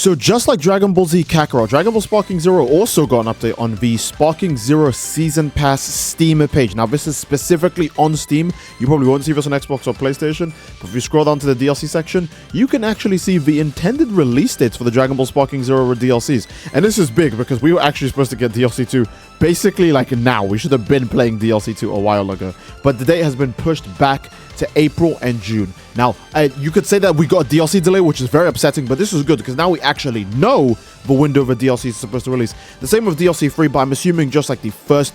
So just like Dragon Ball Z Kakarot, Dragon Ball Sparking Zero also got an update on the Sparking Zero Season Pass Steam page. Now this is specifically on Steam. You probably won't see this on Xbox or PlayStation, but if you scroll down to the DLC section, you can actually see the intended release dates for the Dragon Ball Sparking Zero DLCs. And this is big because we were actually supposed to get DLC 2 basically like now. We should have been playing DLC 2 a while ago, but the date has been pushed back to April and June. Now, you could say that we got a DLC delay, which is very upsetting, but this is good because now we actually know the window of a DLC is supposed to release. The same with DLC 3, but I'm assuming just like the first,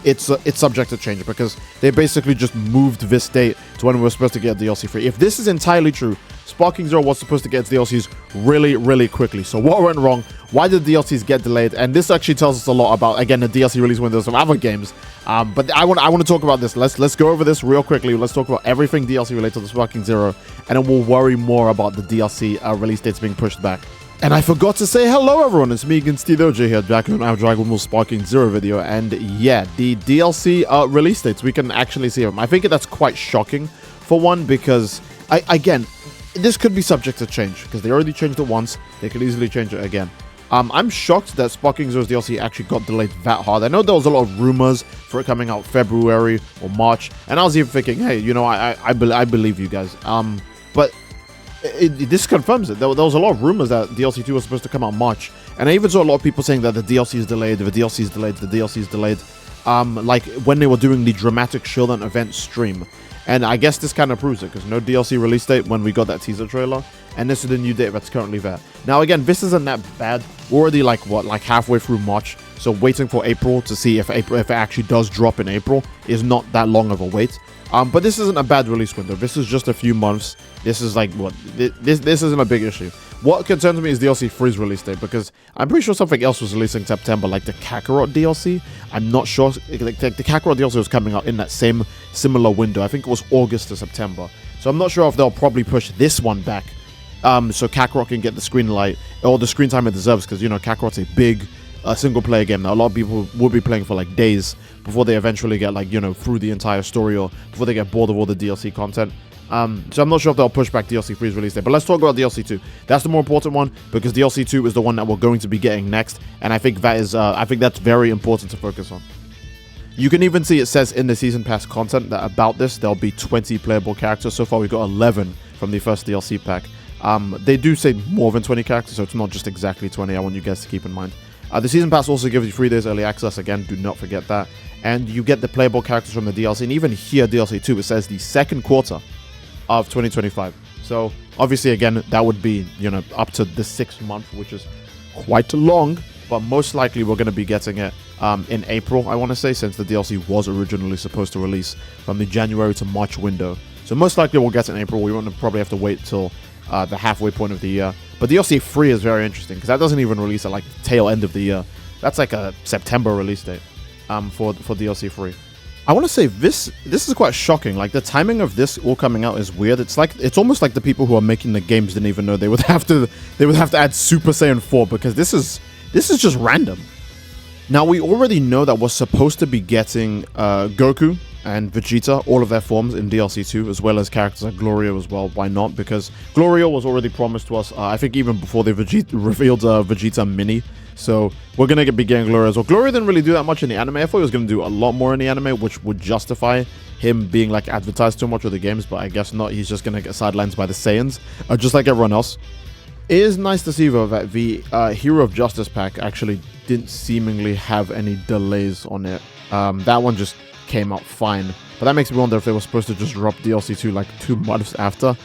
it's subject to change because they basically just moved this date to when we were supposed to get DLC 3. If this is entirely true, Sparking Zero was supposed to get its DLCs really, really quickly. So what went wrong? Why did DLCs get delayed? And this actually tells us a lot about, again, the DLC release windows of other games. But I want to talk about this. Let's go over this real quickly. Let's talk about everything DLC related to Sparking Zero, and then we'll worry more about the DLC release dates being pushed back. And I forgot to say hello, everyone. It's me again, Steedoj here, back on our Dragon Ball Sparking Zero video. And yeah, the DLC release dates, we can actually see them. I think that's quite shocking, for one, because, again, this could be subject to change, because they already changed it once. They could easily change it again. I'm shocked that Sparking Zero's DLC actually got delayed that hard. I know there was a lot of rumors for it coming out February or March, and I was even thinking, hey, you know, I believe you guys. But this confirms it. There was a lot of rumors that DLC 2 was supposed to come out March, and I even saw a lot of people saying that the DLC is delayed, the DLC is delayed, the DLC is delayed. Like when they were doing the Dramatic Showdown event stream. And I guess this kind of proves it, because no DLC release date when we got that teaser trailer, and this is the new date that's currently there. Now again, this isn't that bad. We're already like halfway through March, so waiting for April to see if it actually does drop in April is not that long of a wait. But this isn't a bad release window. This is just a few months. This is like what this isn't a big issue. What concerns me is DLC 3's release date, because I'm pretty sure something else was releasing in September, like the Kakarot DLC. I'm not sure. Like the Kakarot DLC was coming out in that same similar window. I think it was August to September. So I'm not sure if they'll probably push this one back, so Kakarot can get the screen light or the screen time it deserves, because you know Kakarot's a big single player game that a lot of people will be playing for like days before they eventually get like, you know, through the entire story, or before they get bored of all the DLC content. So I'm not sure if they'll push back DLC 3's release date, but let's talk about DLC 2. That's the more important one, because DLC 2 is the one that we're going to be getting next, and I think that is I think that's very important to focus on. You can even see it says in the Season Pass content that about this there'll be 20 playable characters. So far we got 11 from the first DLC pack. They do say more than 20 characters, so it's not just exactly 20. I want you guys to keep in mind. The Season Pass also gives you 3 days early access. Again, do not forget that. And you get the playable characters from the DLC. And even here, DLC 2, it says the second quarter of 2025. So, obviously, again, that would be, you know, up to the 6th month, which is quite long. But most likely, we're going to be getting it in April, I want to say, since the DLC was originally supposed to release from the January to March window. So, most likely, we'll get it in April. We won't probably have to wait till the halfway point of the year. But DLC 3 is very interesting, because that doesn't even release at like the tail end of the year. That's like a September release date for DLC 3. I want to say this is quite shocking. Like the timing of this all coming out is weird. It's almost like the people who are making the games didn't even know they would have to add Super Saiyan 4, because this is just random. Now we already know that we're supposed to be getting Goku and Vegeta, all of their forms in DLC 2, as well as characters like Gloria as well. Why not? Because Gloria was already promised to us, I think even before they revealed Vegeta Mini. So we're going to be getting Gloria as well. Gloria didn't really do that much in the anime. I thought he was going to do a lot more in the anime, which would justify him being like advertised too much with the games, but I guess not. He's just going to get sidelined by the Saiyans, just like everyone else. It is nice to see, though, that the Hero of Justice pack actually didn't seemingly have any delays on it. That one just came out fine, but that makes me wonder if they were supposed to just drop DLC 2 like 2 months after.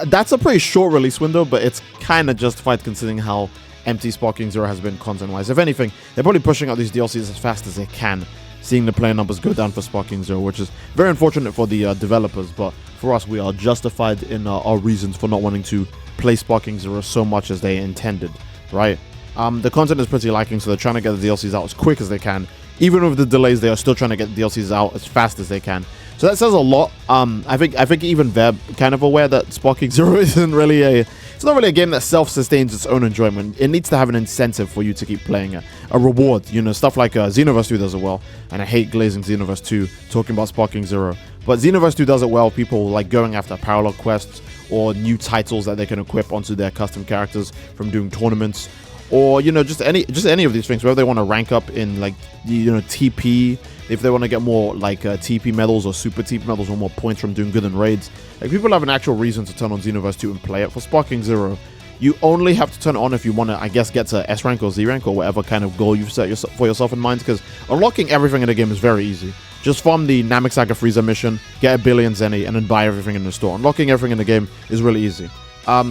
That's a pretty short release window, but it's kind of justified considering how empty Sparking Zero has been content-wise. If anything, they're probably pushing out these DLCs as fast as they can, seeing the player numbers go down for Sparking Zero, which is very unfortunate for the developers, but for us, we are justified in our reasons for not wanting to play Sparking Zero so much as they intended, right? The content is pretty lacking, so they're trying to get the DLCs out as quick as they can. Even with the delays, they are still trying to get DLCs out as fast as they can. So that says a lot. I think even they're kind of aware that Sparking Zero isn't really it's not really a game that self-sustains its own enjoyment. It needs to have an incentive for you to keep playing it. A reward, you know, stuff like Xenoverse 2 does it well. And I hate glazing Xenoverse 2, talking about Sparking Zero. But Xenoverse 2 does it well. People like going after parallel quests, or new titles that they can equip onto their custom characters from doing tournaments, or just any of these things. Whether they want to rank up in like TP, if they want to get more like TP medals or super TP medals or more points from doing good in raids. Like, people have an actual reason to turn on Xenoverse 2 and play it. For Sparking Zero, you only have to turn it on if you want to, I guess, get to S rank or Z rank or whatever kind of goal you've set for yourself in mind, because unlocking everything in the game is very easy. Just farm the Namek Saga Frieza mission, get 1 billion Zenny, and then buy everything in the store. Unlocking everything in the game is really easy.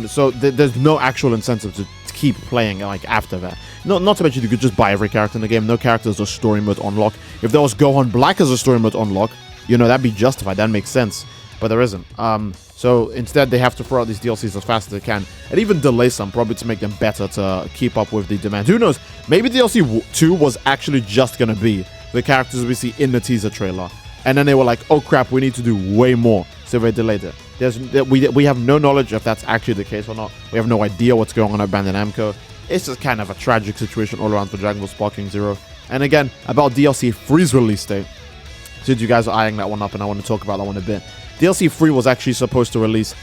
So there's no actual incentive to keep playing like after that. Not to mention you could just buy every character in the game. No characters or story mode unlock. If there was Gohan Black as a story mode unlock, that'd be justified. That makes sense. But there isn't. So instead they have to throw out these DLCs as fast as they can, and even delay some, probably to make them better to keep up with the demand. Who knows? Maybe DLC 2 was actually just gonna be the characters we see in the teaser trailer, and then they were like, oh crap, we need to do way more, so they delayed it. We have no knowledge if that's actually the case or not. We have no idea what's going on at Bandai Namco. It's just kind of a tragic situation all around for Dragon Ball Sparking Zero. And again, about DLC 3's release date, since you guys are eyeing that one up and I want to talk about that one a bit. DLC 3 was actually supposed to release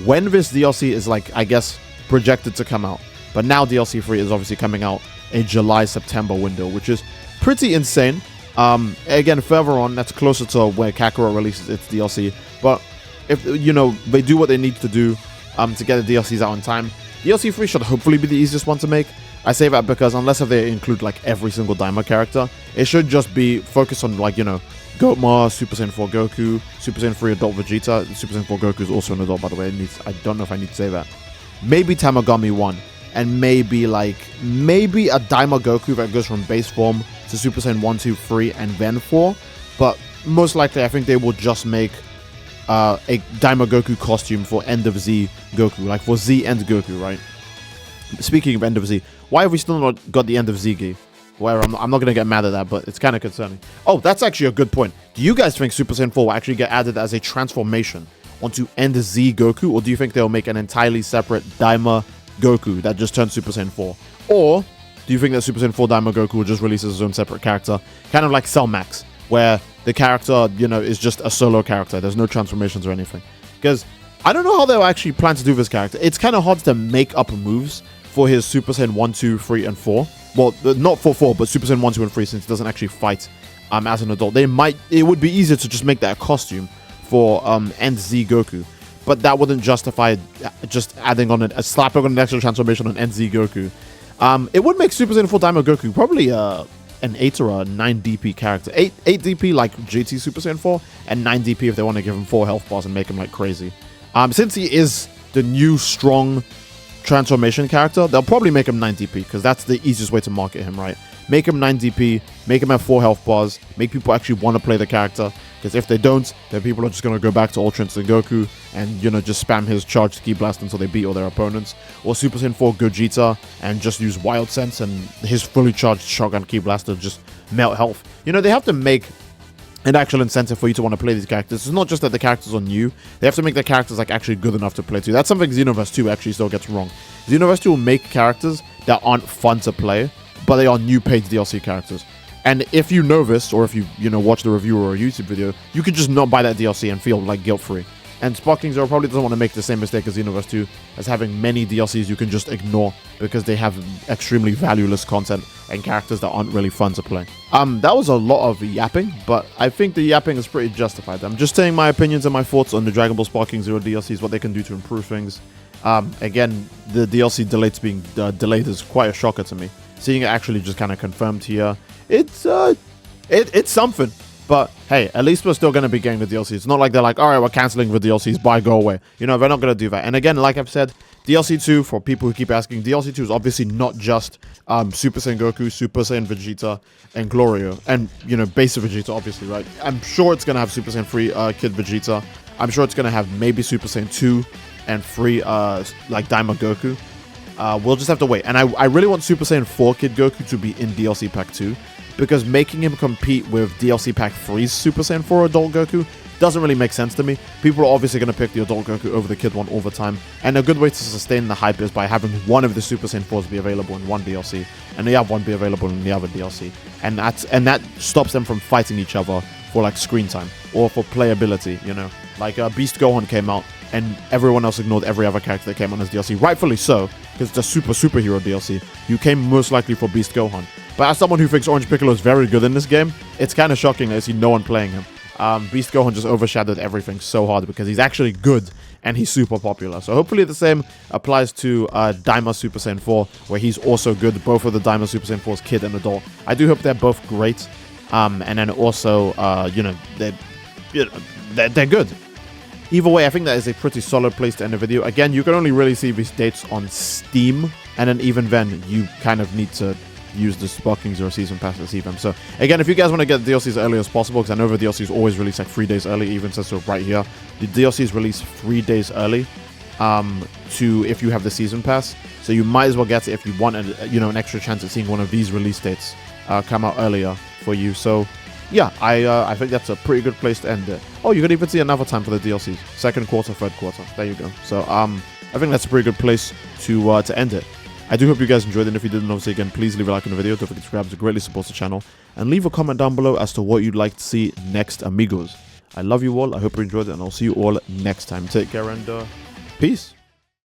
when this DLC is, like, I guess, projected to come out. But now DLC 3 is obviously coming out a July-September window, which is pretty insane. Again, further on, that's closer to where Kakarot releases its DLC. But if, they do what they need to do to get the DLCs out in time, DLC 3 should hopefully be the easiest one to make. I say that because unless if they include, like, every single DAIMA character, it should just be focused on, like, Gotma, Super Saiyan 4 Goku, Super Saiyan 3 Adult Vegeta. Super Saiyan 4 Goku is also an adult, by the way. I don't know if I need to say that. Maybe Tamagami 1. And maybe a Daima Goku that goes from base form to Super Saiyan 1, 2, 3, and then 4. But most likely, I think they will just make a Daima Goku costume for End of Z Goku. Like, for Z End Goku, right? Speaking of End of Z, why have we still not got the End of Z gi? Where I'm not going to get mad at that, but it's kind of concerning. Oh, that's actually a good point. Do you guys think Super Saiyan 4 will actually get added as a transformation onto End Z Goku? Or do you think they'll make an entirely separate Daima Goku that just turns Super Saiyan 4? Or do you think that Super Saiyan 4 Daima Goku will just release as his own separate character? Kind of like Cell Max, where the character, is just a solo character. There's no transformations or anything. Because I don't know how they'll actually plan to do this character. It's kind of hard to make up moves for his Super Saiyan 1, 2, 3, and 4. Well, not for 4, but Super Saiyan 1, 2, and 3, since he doesn't actually fight as an adult. It would be easier to just make that a costume for End Z Goku. But that wouldn't justify just adding on slapping on an extra transformation on End Z Goku. It would make Super Saiyan 4 Daima Goku probably an 8 or a 9 DP character. 8 DP like GT Super Saiyan 4, and 9 DP if they want to give him 4 health bars and make him like crazy. Since he is the new strong transformation character, they'll probably make him 9 DP because that's the easiest way to market him, right? Make him 9 DP, make him have 4 health bars, make people actually want to play the character, because if they don't, then people are just going to go back to Ultra Instinct Goku and, just spam his charged Ki Blast until they beat all their opponents, or Super Saiyan 4 Gogeta and just use Wild Sense and his fully charged Shotgun Ki Blast to just melt health. They have to make an actual incentive for you to want to play these characters. It's not just that the characters are new. They have to make the characters like actually good enough to play too. That's something Xenoverse 2 actually still gets wrong. Xenoverse 2 will make characters that aren't fun to play, but they are new paid DLC characters. And if you know this, or if you watch the review or a YouTube video, you could just not buy that DLC and feel like guilt-free. And Sparking Zero probably doesn't want to make the same mistake as Xenoverse 2, as having many DLCs you can just ignore because they have extremely valueless content and characters that aren't really fun to play. That was a lot of yapping, but I think the yapping is pretty justified. I'm just saying my opinions and my thoughts on the Dragon Ball Sparking Zero DLCs, what they can do to improve things. Again, the DLC being delayed is quite a shocker to me. Seeing it actually just kind of confirmed here, it's something. But hey, at least we're still going to be getting the DLC. It's not like they're like, all right, we're canceling the DLCs, bye, go away. They're not going to do that. And again, like I've said, DLC 2, for people who keep asking, DLC 2 is obviously not just Super Saiyan Goku, Super Saiyan Vegeta, and Glorio. And, basic Vegeta, obviously, right? I'm sure it's going to have Super Saiyan 3 Kid Vegeta. I'm sure it's going to have maybe Super Saiyan 2 and 3 like Daima Goku. We'll just have to wait. And I really want Super Saiyan 4 Kid Goku to be in DLC Pack 2. Because making him compete with DLC Pack 3's Super Saiyan 4 Adult Goku doesn't really make sense to me. People are obviously going to pick the Adult Goku over the Kid one all the time. And a good way to sustain the hype is by having one of the Super Saiyan 4s be available in one DLC. And they have one be available in the other DLC. And that stops them from fighting each other for like screen time. Or for playability, Like Beast Gohan came out and everyone else ignored every other character that came on as DLC. Rightfully so, because it's a superhero DLC. You came most likely for Beast Gohan. But as someone who thinks Orange Piccolo is very good in this game, it's kind of shocking that I see no one playing him. Beast Gohan just overshadowed everything so hard because he's actually good and he's super popular. So hopefully the same applies to DAIMA Super Saiyan 4, where he's also good. Both of the DAIMA Super Saiyan 4s, kid and adult. I do hope they're both great. And then also, they're good. Either way, I think that is a pretty solid place to end the video. Again, you can only really see these dates on Steam, and then even then, you kind of need to use the Sparking Zero Season Pass to see them. So, again, if you guys want to get DLCs as early as possible, because I know the DLCs always release like 3 days early, even says so right here. The DLCs release 3 days early if you have the Season Pass. So you might as well get it if you want an extra chance at seeing one of these release dates come out earlier for you. So, yeah, I think that's a pretty good place to end it. Oh, you could even see another time for the DLCs. Second quarter, third quarter. There you go. So, I think that's a pretty good place to end it. I do hope you guys enjoyed it, and if you didn't, obviously, again, please leave a like on the video. Don't forget to subscribe, it greatly supports the channel. And leave a comment down below as to what you'd like to see next, amigos. I love you all, I hope you enjoyed it, and I'll see you all next time. Take care, and peace.